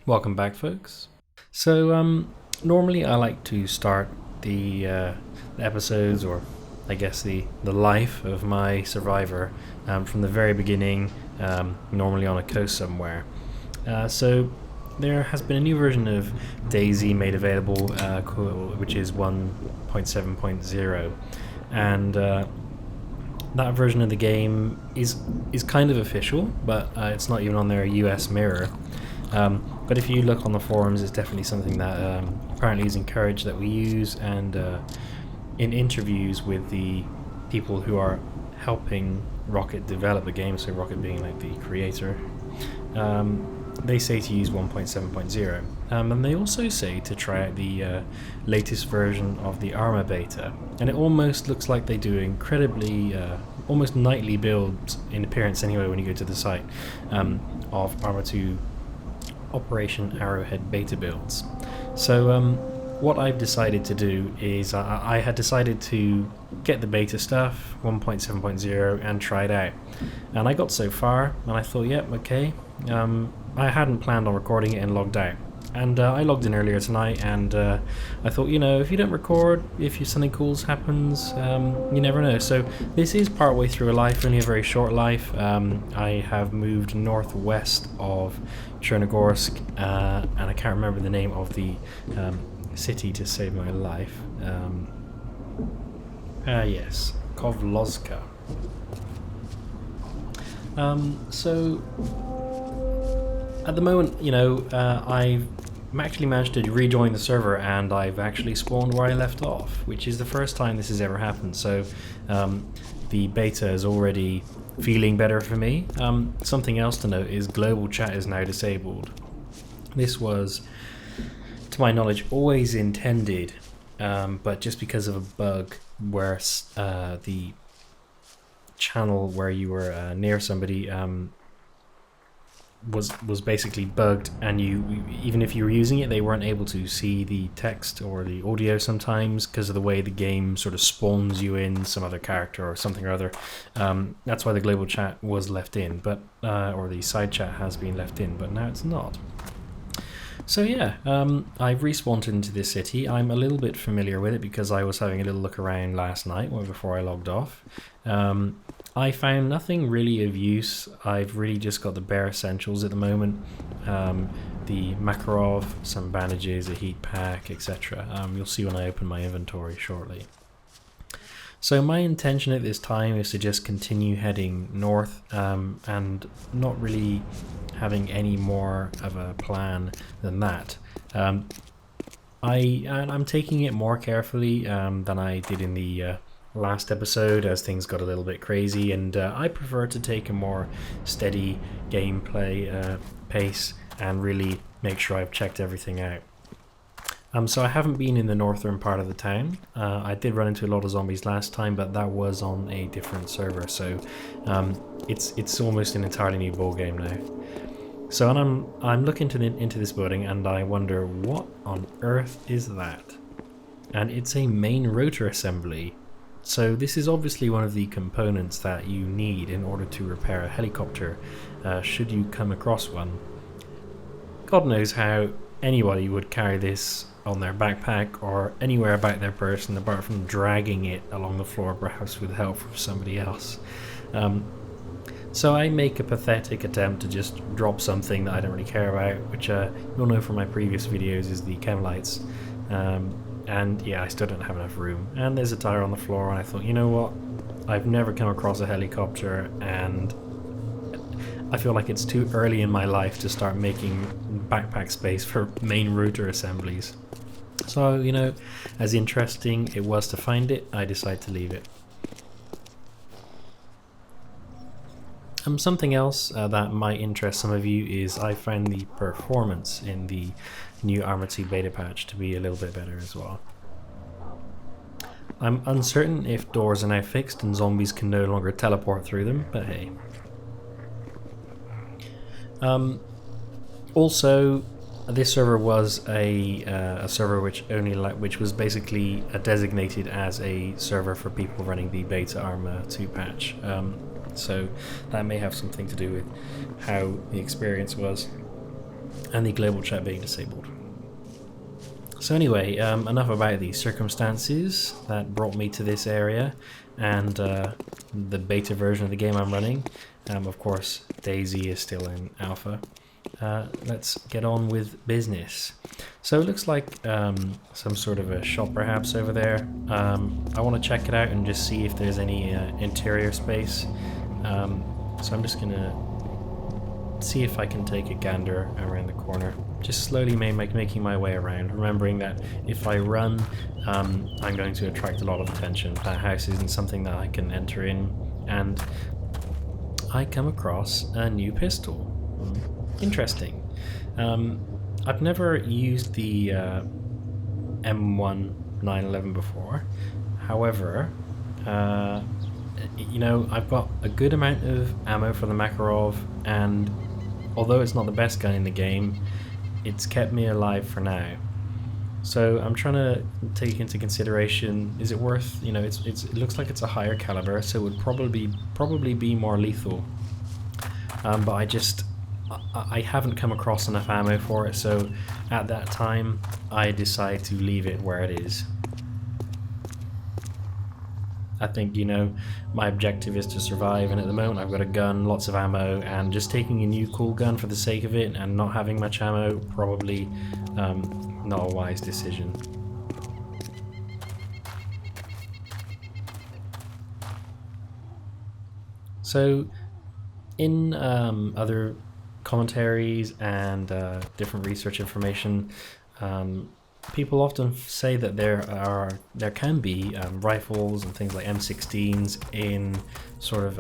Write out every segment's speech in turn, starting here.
Welcome back, folks. So, normally I like to start the episodes, or I guess the life of my survivor from the very beginning, normally on a coast somewhere. So there has been a new version of DayZ made available, which is 1.7.0, and that version of the game is kind of official, but it's not even on their US mirror. But if you look on the forums, it's definitely something that apparently is encouraged that we use, and in interviews with the people who are helping Rocket develop the game, so Rocket being like the creator, they say to use 1.7.0, and they also say to try out the latest version of the ArmA beta, and it almost looks like they do incredibly almost nightly builds in appearance anyway when you go to the site of ArmA 2 Operation Arrowhead beta builds. So what I've decided to do is I had decided to get the beta stuff 1.7.0 and try it out, and I got so far and I thought, yep, okay. I hadn't planned on recording it and logged out, and I logged in earlier tonight, and I thought, you know, if you don't record, if something cool happens, you never know. So this is partway through a life, only a very short life. I have moved northwest of Chernogorsk, and I can't remember the name of the city to save my life. Yes, Kovlozka. So at the moment, you know, I've actually managed to rejoin the server, and I've actually spawned where I left off, which is the first time this has ever happened. So the beta is already feeling better for me. Something else to note is global chat is now disabled. This was, to my knowledge, always intended, but just because of a bug where the channel where you were near somebody was basically bugged, and even if you were using it, they weren't able to see the text or the audio sometimes because of the way the game sort of spawns you in some other character or something or other. That's why the global chat was left in, but or the side chat has been left in, but now it's not. So yeah, I've respawned into this city. I'm a little bit familiar with it because I was having a little look around last night before I logged off. I found nothing really of use. I've really just got the bare essentials at the moment. The Makarov, some bandages, a heat pack, etc. You'll see when I open my inventory shortly. So my intention at this time is to just continue heading north, and not really having any more of a plan than that. I'm taking it more carefully than I did in the last episode, as things got a little bit crazy, and I prefer to take a more steady gameplay pace and really make sure I've checked everything out. So I haven't been in the northern part of the town. I did run into a lot of zombies last time, but that was on a different server, so it's almost an entirely new ball game now. So I'm looking into this building, and I wonder, what on earth is that? And it's a main rotor assembly. So this is obviously one of the components that you need in order to repair a helicopter, should you come across one. God knows how anybody would carry this on their backpack or anywhere about their person apart from dragging it along the floor, perhaps with help from somebody else. So I make a pathetic attempt to just drop something that I don't really care about, which you'll know from my previous videos is the chem lights. And yeah, I still don't have enough room. And there's a tire on the floor, and I thought, you know what? I've never come across a helicopter, and I feel like it's too early in my life to start making backpack space for main rotor assemblies. So, you know, as interesting it was to find it, I decided to leave it. Something else that might interest some of you is I found the performance in the new ArmA 2 beta patch to be a little bit better as well. I'm uncertain if doors are now fixed and zombies can no longer teleport through them, but hey. Also, this server was a server which was basically designated as a server for people running the beta ArmA 2 patch. So that may have something to do with how the experience was and the global chat being disabled. So anyway, enough about the circumstances that brought me to this area and the beta version of the game I'm running. Of course, DayZ is still in alpha. Let's get on with business. So it looks like some sort of a shop perhaps over there. I want to check it out and just see if there's any interior space. So I'm just gonna see if I can take a gander around the corner. Just slowly making my way around, remembering that if I run, I'm going to attract a lot of attention. That house isn't something that I can enter in, and I come across a new pistol. Interesting. I've never used the M1 911 before. However, you know, I've got a good amount of ammo for the Makarov, and although it's not the best gun in the game, it's kept me alive for now. So I'm trying to take into consideration, is it worth, you know, it looks like it's a higher caliber, so it would probably be more lethal. But I haven't come across enough ammo for it, so at that time I decide to leave it where it is. I think, you know, my objective is to survive, and at the moment I've got a gun, lots of ammo, and just taking a new cool gun for the sake of it and not having much ammo, probably not a wise decision. So in other commentaries and different research information, people often say that there can be rifles and things like M16s in sort of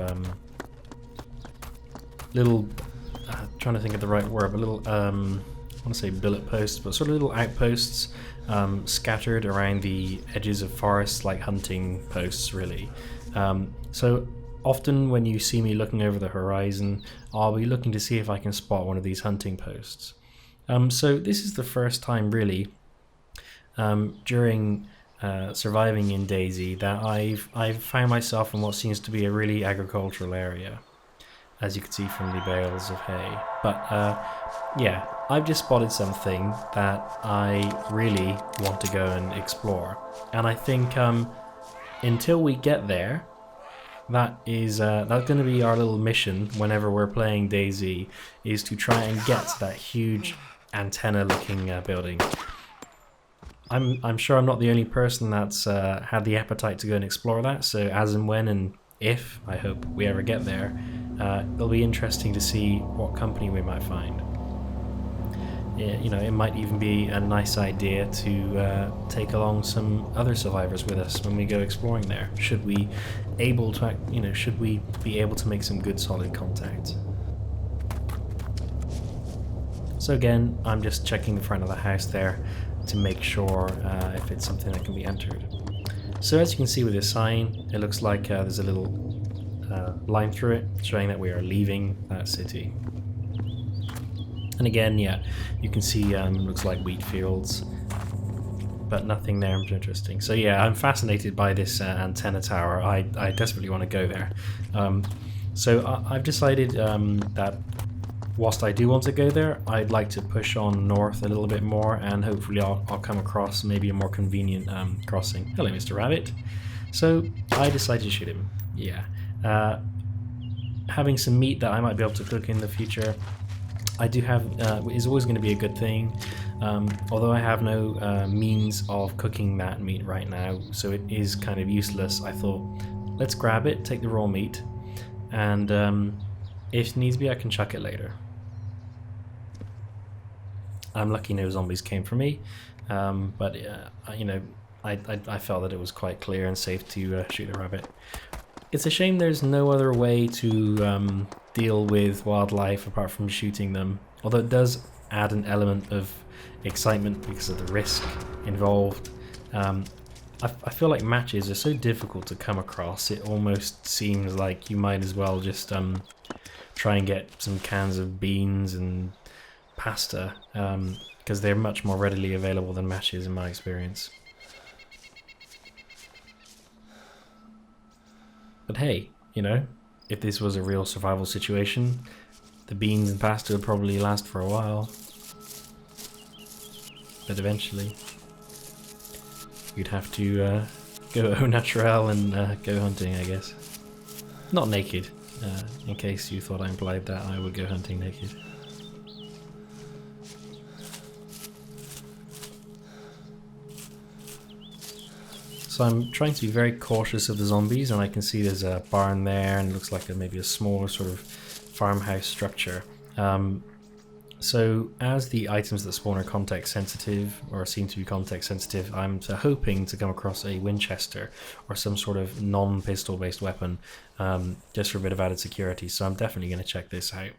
little, trying to think of the right word, but little I want to say billet posts, but sort of little outposts scattered around the edges of forests, like hunting posts really. So often when you see me looking over the horizon, I'll be looking to see if I can spot one of these hunting posts. So this is the first time really during surviving in DayZ that I've found myself in what seems to be a really agricultural area, as you can see from the bales of hay. But yeah, I've just spotted something that I really want to go and explore, and I think until we get there, that's going to be our little mission whenever we're playing DayZ, is to try and get to that huge antenna looking building. I'm sure I'm not the only person that's had the appetite to go and explore that, so as and when and if, I hope, we ever get there, it'll be interesting to see what company we might find. You know, it might even be a nice idea to take along some other survivors with us when we go exploring there. Should we be able to make some good solid contact? So again, I'm just checking the front of the house there to make sure if it's something that can be entered. So as you can see with this sign, it looks like there's a little line through it showing that we are leaving that city. And again, yeah, you can see looks like wheat fields, but nothing there interesting. So yeah, I'm fascinated by this antenna tower. I desperately want to go there. So I've decided that whilst I do want to go there, I'd like to push on north a little bit more, and hopefully I'll come across maybe a more convenient crossing. Hello, Mr. Rabbit. So I decided to shoot him. Yeah. Having some meat that I might be able to cook in the future, I do have, is always going to be a good thing. Although I have no means of cooking that meat right now, so it is kind of useless, I thought, let's grab it, take the raw meat, and if needs be I can chuck it later. I'm lucky no zombies came for me, but you know, I felt that it was quite clear and safe to shoot the rabbit. It's a shame there's no other way to deal with wildlife apart from shooting them, although it does add an element of excitement because of the risk involved. I feel like matches are so difficult to come across, it almost seems like you might as well just try and get some cans of beans and pasta, because they're much more readily available than matches in my experience. But hey, you know, if this was a real survival situation, the beans and pasta would probably last for a while. But eventually, you'd have to go au naturel and go hunting, I guess. Not naked, in case you thought I implied that I would go hunting naked. So I'm trying to be very cautious of the zombies, and I can see there's a barn there, and it looks like maybe a smaller sort of farmhouse structure. So as the items that spawn are context sensitive, or seem to be context sensitive, I'm hoping to come across a Winchester or some sort of non-pistol based weapon, just for a bit of added security. So I'm definitely going to check this out.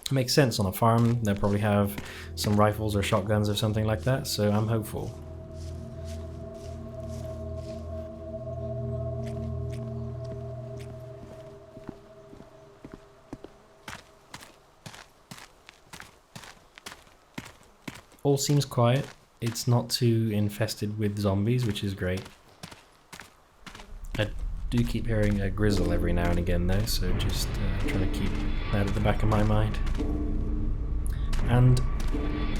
It makes sense on a farm, they'll probably have some rifles or shotguns or something like that, so I'm hopeful. All seems quiet. It's not too infested with zombies, which is great. I do keep hearing a grizzle every now and again though, so just trying to keep that at the back of my mind. And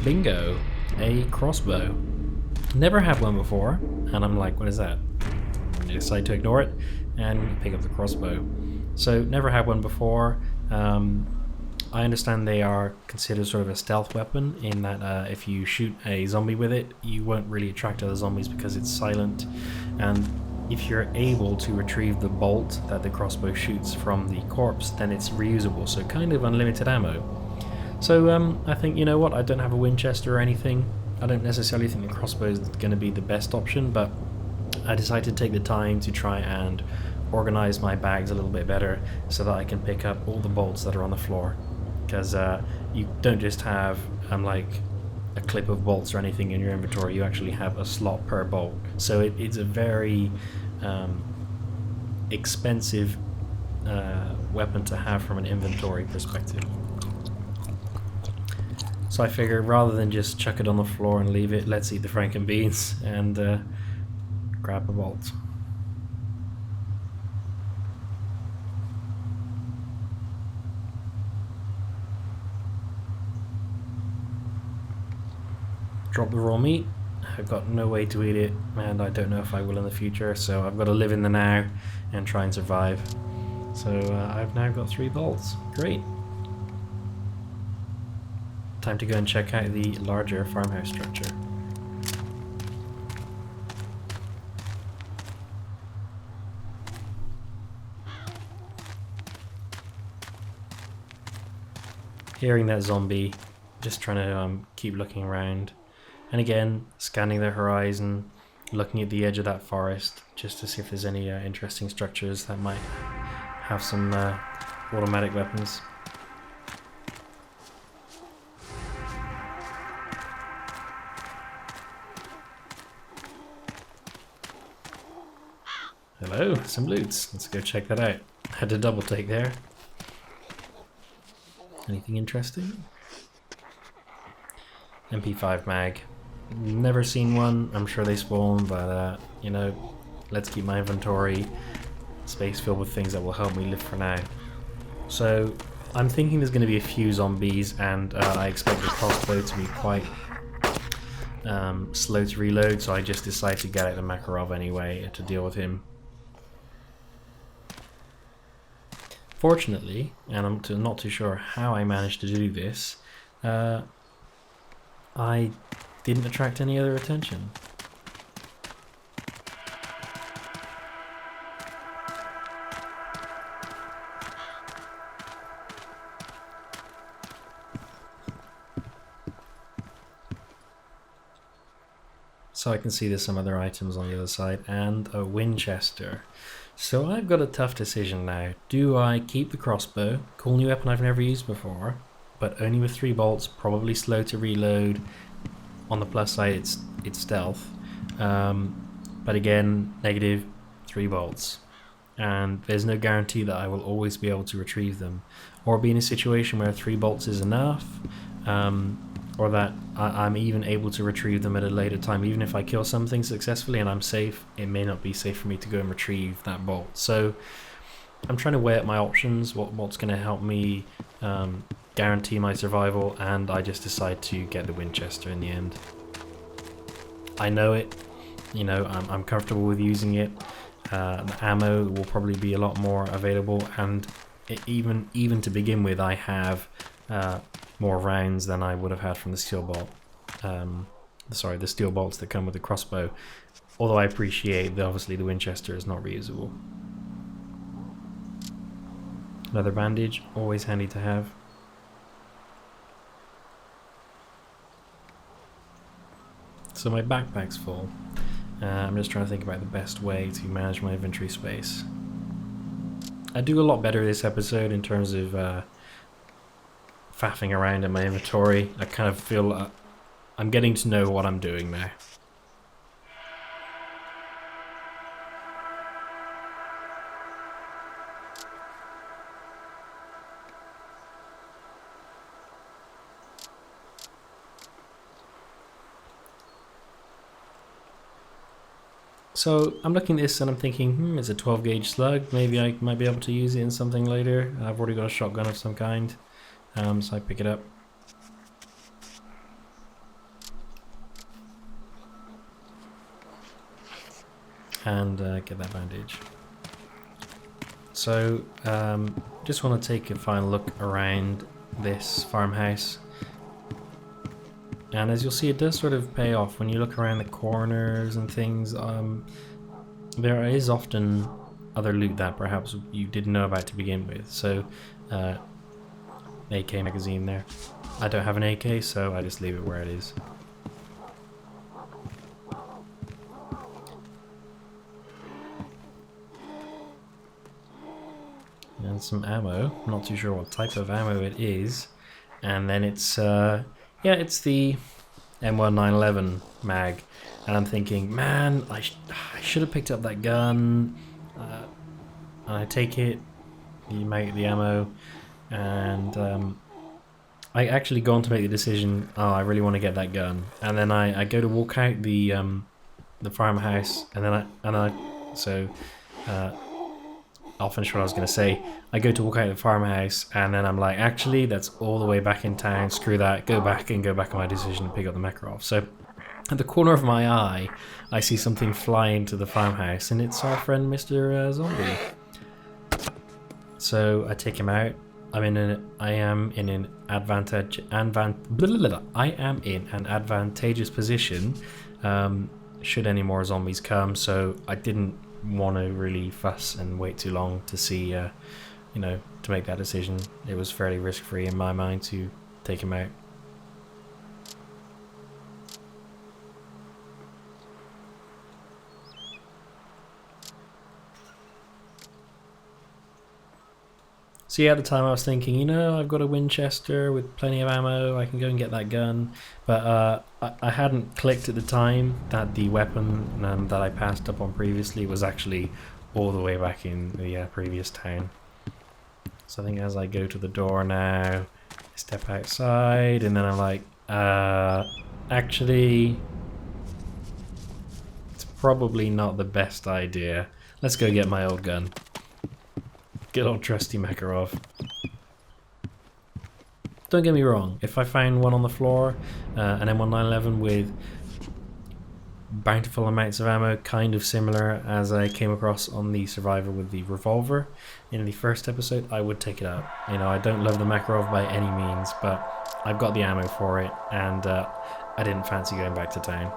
bingo, a crossbow. Never had one before, and I'm like, what is that? I decide to ignore it and pick up the crossbow. So never had one before. I understand they are considered sort of a stealth weapon in that if you shoot a zombie with it, you won't really attract other zombies because it's silent, and if you're able to retrieve the bolt that the crossbow shoots from the corpse, then it's reusable, so kind of unlimited ammo. So I think, you know what, I don't have a Winchester or anything. I don't necessarily think the crossbow is going to be the best option, but I decided to take the time to try and organize my bags a little bit better so that I can pick up all the bolts that are on the floor. Because you don't just have like a clip of bolts or anything in your inventory, you actually have a slot per bolt. So it's a very expensive weapon to have from an inventory perspective. So I figured rather than just chuck it on the floor and leave it, let's eat the frankenbeans and grab a bolt. Drop the raw meat. I've got no way to eat it, and I don't know if I will in the future, so I've got to live in the now and try and survive. So I've now got 3 bolts. Great. Time to go and check out the larger farmhouse structure. Hearing that zombie, just trying to keep looking around. And again, scanning the horizon, looking at the edge of that forest, just to see if there's any interesting structures that might have some automatic weapons. Hello, some loots. Let's go check that out. Had a double take there. Anything interesting? MP5 mag. Never seen one. I'm sure they spawn, but you know, let's keep my inventory space filled with things that will help me live for now. So I'm thinking there's going to be a few zombies, and I expect the crossbow to be quite slow to reload, so I just decided to get out the Makarov anyway to deal with him. Fortunately, and I'm not too sure how I managed to do this, I didn't attract any other attention. So I can see there's some other items on the other side, and a Winchester. So I've got a tough decision now. Do I keep the crossbow, cool new weapon I've never used before, but only with 3 bolts, probably slow to reload. On the plus side, it's stealth, but again, negative 3 bolts, and there's no guarantee that I will always be able to retrieve them, or be in a situation where 3 bolts is enough, or that I'm even able to retrieve them at a later time. Even if I kill something successfully and I'm safe, it may not be safe for me to go and retrieve that bolt. So I'm trying to weigh up my options, what's going to help me guarantee my survival, and I just decide to get the Winchester in the end. I know it, you know, I'm comfortable with using it. The ammo will probably be a lot more available, and even to begin with, I have more rounds than I would have had from the steel bolt. Sorry, the steel bolts that come with the crossbow. Although I appreciate that obviously the Winchester is not reusable. Leather bandage, always handy to have. So my backpack's full. I'm just trying to think about the best way to manage my inventory space. I do a lot better this episode in terms of faffing around in my inventory. I kind of feel I'm getting to know what I'm doing now. So I'm looking at this and I'm thinking, it's a 12 gauge slug, maybe I might be able to use it in something later. I've already got a shotgun of some kind, so I pick it up. And get that bandage. So just want to take a final look around this farmhouse. And as you'll see, it does sort of pay off when you look around the corners and things. There is often other loot that perhaps you didn't know about to begin with. So, AK magazine there. I don't have an AK, so I just leave it where it is. And some ammo. I'm not too sure what type of ammo it is. And then it's yeah, it's the M1911 mag, and I'm thinking, man, I should have picked up that gun. And I take it, you make the ammo, and I actually go on to make the decision. Oh, I really want to get that gun, and then I go to walk out the farmhouse, and then I'll finish what I was going to say. I go to walk out of the farmhouse, and then I'm like, actually, that's all the way back in town. Screw that. Go back on my decision and pick up the Makarov. So, at the corner of my eye, I see something fly into the farmhouse, and it's our friend Mr. Zombie. So I take him out. I am in an advantageous position. Should any more zombies come, so I didn't want to really fuss and wait too long to see, to make that decision. It was fairly risk-free in my mind to take him out. So yeah, at the time I was thinking, I've got a Winchester with plenty of ammo, I can go and get that gun. But I hadn't clicked at the time that the weapon that I passed up on previously was actually all the way back in the previous town. So I think as I go to the door now, I step outside, and then I'm like, actually, it's probably not the best idea. Let's go get my old gun. Good old trusty Makarov. Don't get me wrong, if I find one on the floor, an M1911 with bountiful amounts of ammo, kind of similar as I came across on the Survivor with the revolver in the first episode, I would take it up. I don't love the Makarov by any means, but I've got the ammo for it, and I didn't fancy going back to town.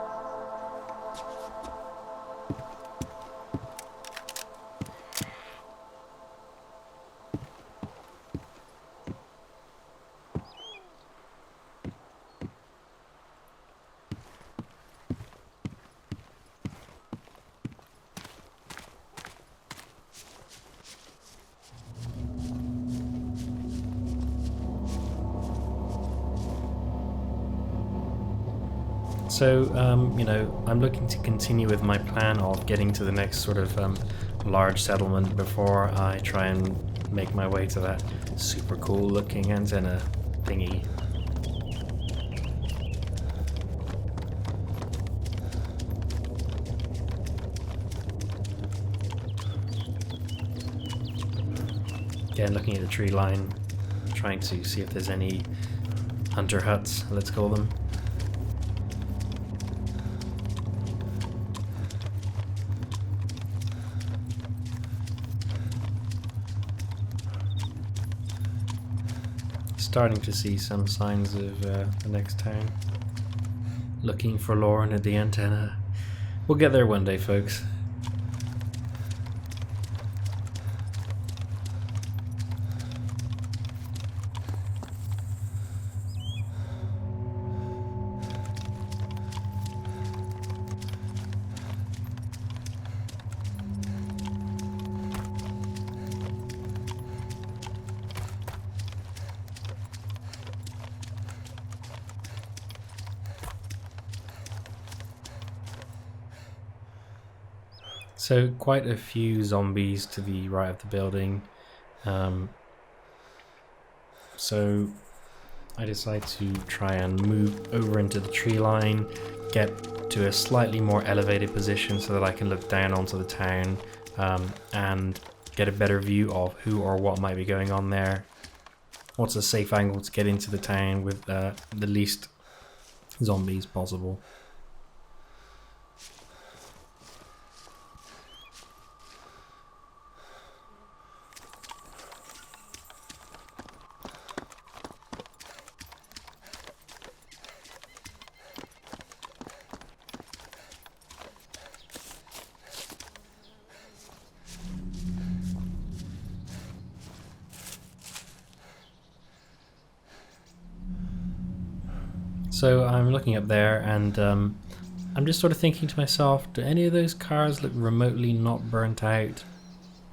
So, I'm looking to continue with my plan of getting to the next sort of large settlement before I try and make my way to that super cool looking antenna thingy. Again, looking at the tree line, trying to see if there's any hunter huts, let's call them. Starting to see some signs of the next town. Looking forlorn at the antenna. We'll get there one day, folks. So quite a few zombies to the right of the building. So I decide to try and move over into the tree line, get to a slightly more elevated position so that I can look down onto the town and get a better view of who or what might be going on there. What's a safe angle to get into the town with the least zombies possible. So I'm looking up there and I'm just sort of thinking to myself, do any of those cars look remotely not burnt out?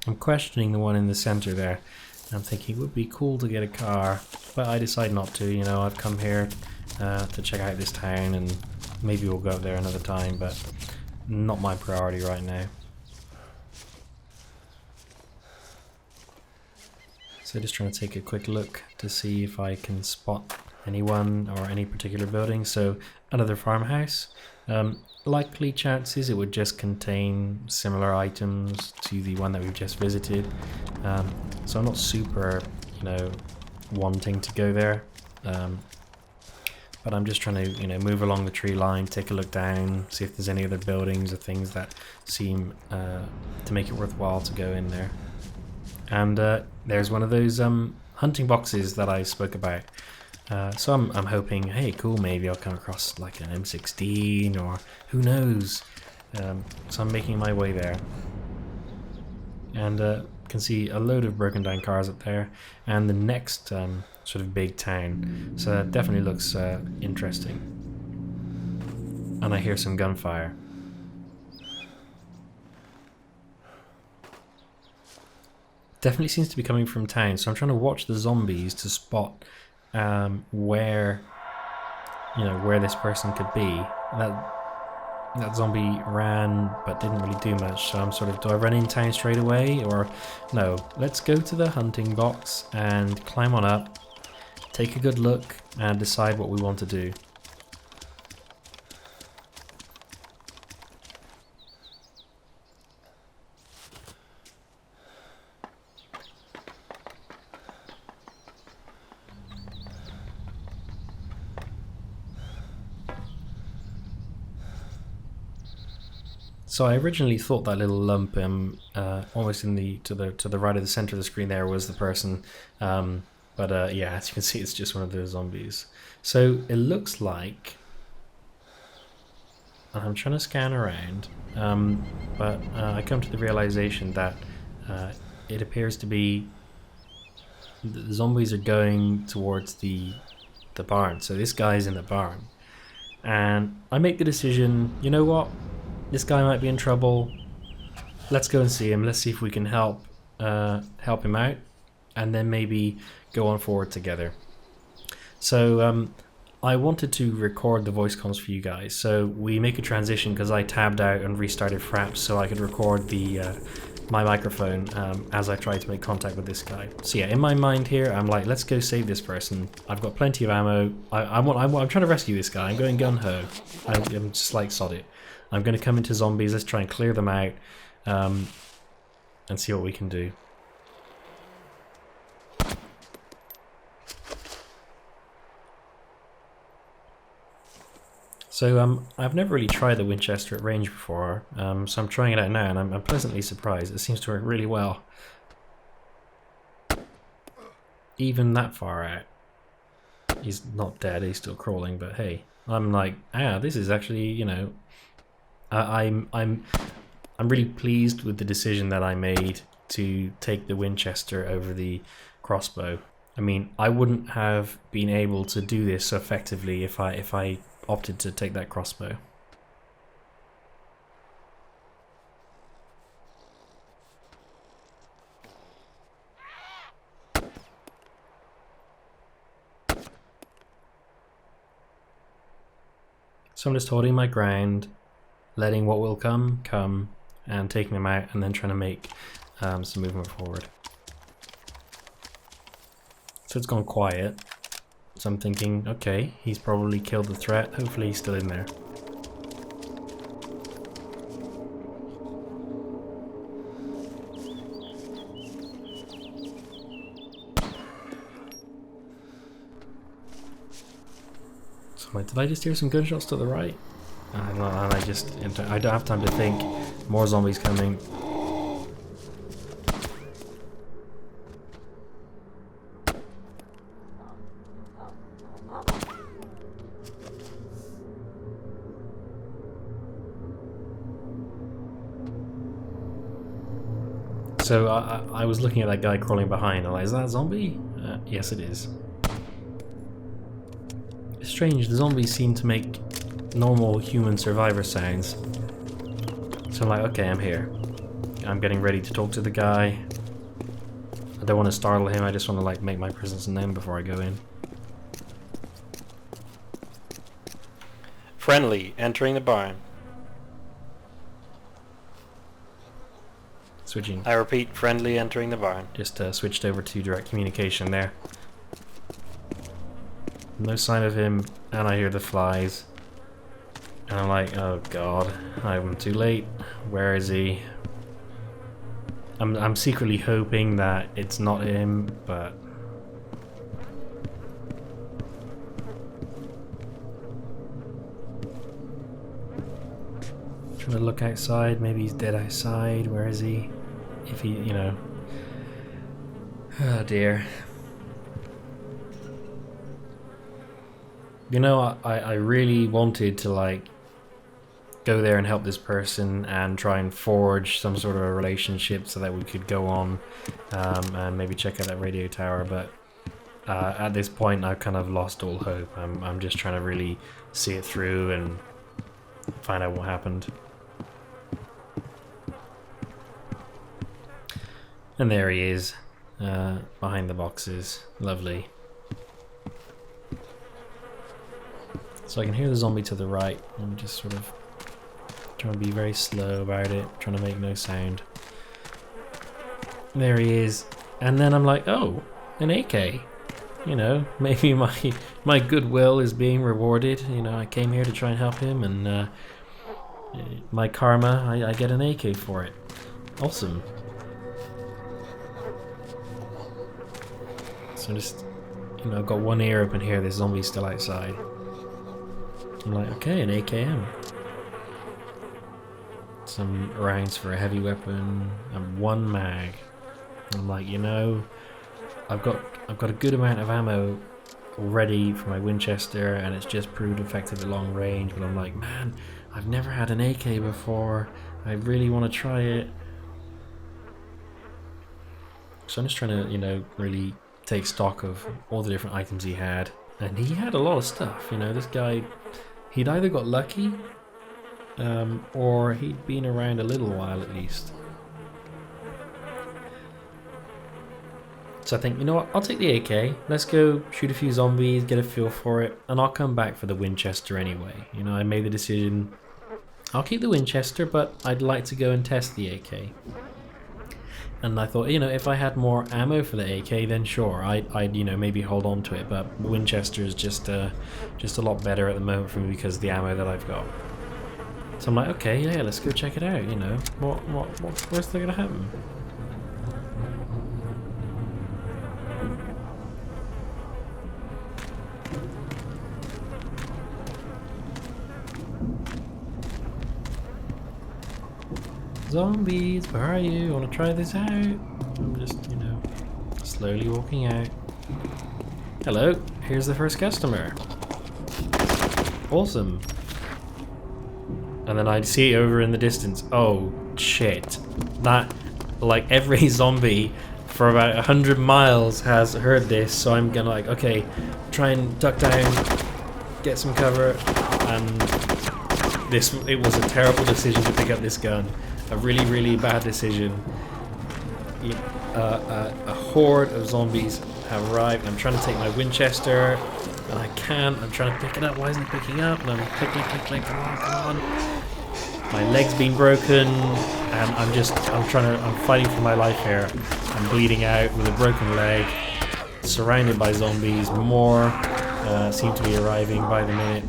I'm questioning the one in the center there. I'm thinking it would be cool to get a car, but I decide not to. You know, I've come here to check out this town and maybe we'll go up there another time, but not my priority right now. So just trying to take a quick look to see if I can spot anyone or any particular building. So another farmhouse. Likely chances it would just contain similar items to the one that we've just visited. So I'm not super, you know, wanting to go there. But I'm just trying to, you know, move along the tree line, take a look down, see if there's any other buildings or things that seem to make it worthwhile to go in there. And there's one of those hunting boxes that I spoke about. So I'm hoping, hey, cool, maybe I'll come across like an M16 or who knows. So I'm making my way there. And can see a load of broken down cars up there and the next sort of big town. So that definitely looks interesting. And I hear some gunfire. Definitely seems to be coming from town, so I'm trying to watch the zombies to spot where this person could be. That zombie ran but didn't really do much, so I'm sort of, do I run in town straight away or no? Let's go to the hunting box and climb on up, take a good look and decide what we want to do. So I originally thought that little lump, almost to the right of the center of the screen there, was the person, but yeah, as you can see, it's just one of those zombies. So it looks like, and I'm trying to scan around, but I come to the realization that it appears to be the zombies are going towards the barn. So this guy's in the barn, and I make the decision, you know what? This guy might be in trouble. Let's go and see him. Let's see if we can help him out, and then maybe go on forward together. So I wanted to record the voice comms for you guys. So we make a transition because I tabbed out and restarted Fraps so I could record the my microphone as I tried to make contact with this guy. So yeah, in my mind here, I'm like, let's go save this person. I've got plenty of ammo. I'm trying to rescue this guy. I'm going gun-ho. I'm just like, sod it. I'm going to come into zombies, let's try and clear them out and see what we can do. So I've never really tried the Winchester at range before, so I'm trying it out now, and I'm pleasantly surprised. It seems to work really well. Even that far out. He's not dead, he's still crawling, but hey, I'm like, this is actually, you know, I'm really pleased with the decision that I made to take the Winchester over the crossbow. I mean, I wouldn't have been able to do this so effectively if I opted to take that crossbow. So I'm just holding my ground, letting what will come, and taking them out, and then trying to make some movement forward. So it's gone quiet. So I'm thinking, okay, he's probably killed the threat. Hopefully he's still in there. So wait, did I just hear some gunshots to the right? And I don't have time to think. More zombies coming. So I was looking at that guy crawling behind. I'm like, is that a zombie? Yes, it is. It's strange, the zombies seem to make normal human survivor sounds. So I'm like, okay, I'm here. I'm getting ready to talk to the guy. I don't want to startle him, I just want to like make my presence known before I go in. Friendly, entering the barn. Switching. I repeat, friendly, entering the barn. Just switched over to direct communication there. No sign of him, and I hear the flies. And I'm like, oh god, I'm too late. Where is he? I'm secretly hoping that it's not him, but trying to look outside. Maybe he's dead outside. Where is he? If he, you know. Oh dear. You know, I really wanted to like go there and help this person and try and forge some sort of a relationship so that we could go on and maybe check out that radio tower, but at this point I've kind of lost all hope. I'm just trying to really see it through and find out what happened. And there he is, behind the boxes. Lovely. So I can hear the zombie to the right. I'm just sort of trying to be very slow about it, trying to make no sound. There he is. And then I'm like, oh, an AK. You know, maybe my goodwill is being rewarded. You know, I came here to try and help him, and my karma, I get an AK for it. Awesome. So just, you know, I've got one ear open here, this zombie's still outside. I'm like, okay, an AKM. Some rounds for a heavy weapon, and one mag. I'm like, you know, I've got a good amount of ammo already for my Winchester, and it's just proved effective at long range, but I'm like, man, I've never had an AK before. I really want to try it. So I'm just trying to, you know, really take stock of all the different items he had. And he had a lot of stuff, you know, this guy, he'd either got lucky, or he'd been around a little while at least. So I think, you know what, I'll take the AK, let's go shoot a few zombies, get a feel for it, and I'll come back for the Winchester anyway. You know, I made the decision, I'll keep the Winchester, but I'd like to go and test the AK. And I thought, you know, if I had more ammo for the AK, then sure, I'd you know, maybe hold on to it. But Winchester is just a lot better at the moment for me because of the ammo that I've got. So I'm like, okay, yeah, let's go check it out. You know, what's worst thing gonna happen? zombies, where are you? I want to try this out. I'm just, slowly walking out. Hello, here's the first customer. Awesome. And then I see it over in the distance. Oh, shit. That, like, every zombie for about 100 miles has heard this, so I'm gonna, like, okay, try and duck down, get some cover, and it was a terrible decision to pick up this gun. A really, really bad decision. A horde of zombies have arrived. I'm trying to take my Winchester, and I can't. I'm trying to pick it up. Why isn't it picking up? And I'm click, click, click, click. Come on. My leg's been broken, and I'm fighting for my life here. I'm bleeding out with a broken leg, surrounded by zombies. More seem to be arriving by the minute.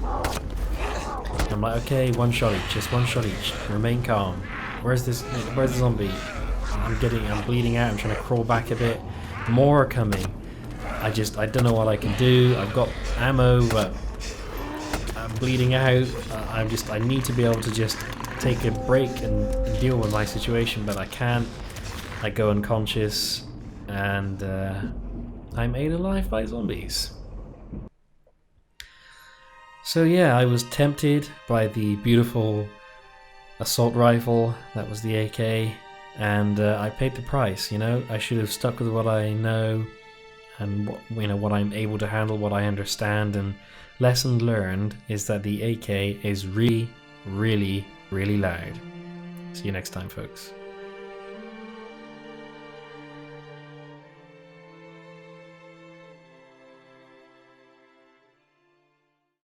I'm like, okay, one shot each, just one shot each. Remain calm. Where's the zombie? I'm bleeding out. I'm trying to crawl back a bit. More are coming. I don't know what I can do. I've got ammo, but I'm bleeding out. I need to be able to just take a break and deal with my situation, but I can't. I go unconscious, and I'm ate alive by zombies. So yeah, I was tempted by the beautiful assault rifle that was the AK, and I paid the price. I should have stuck with what I know and what I'm able to handle, what I understand. And lesson learned is that the AK is really, really, really loud. See you next time, folks.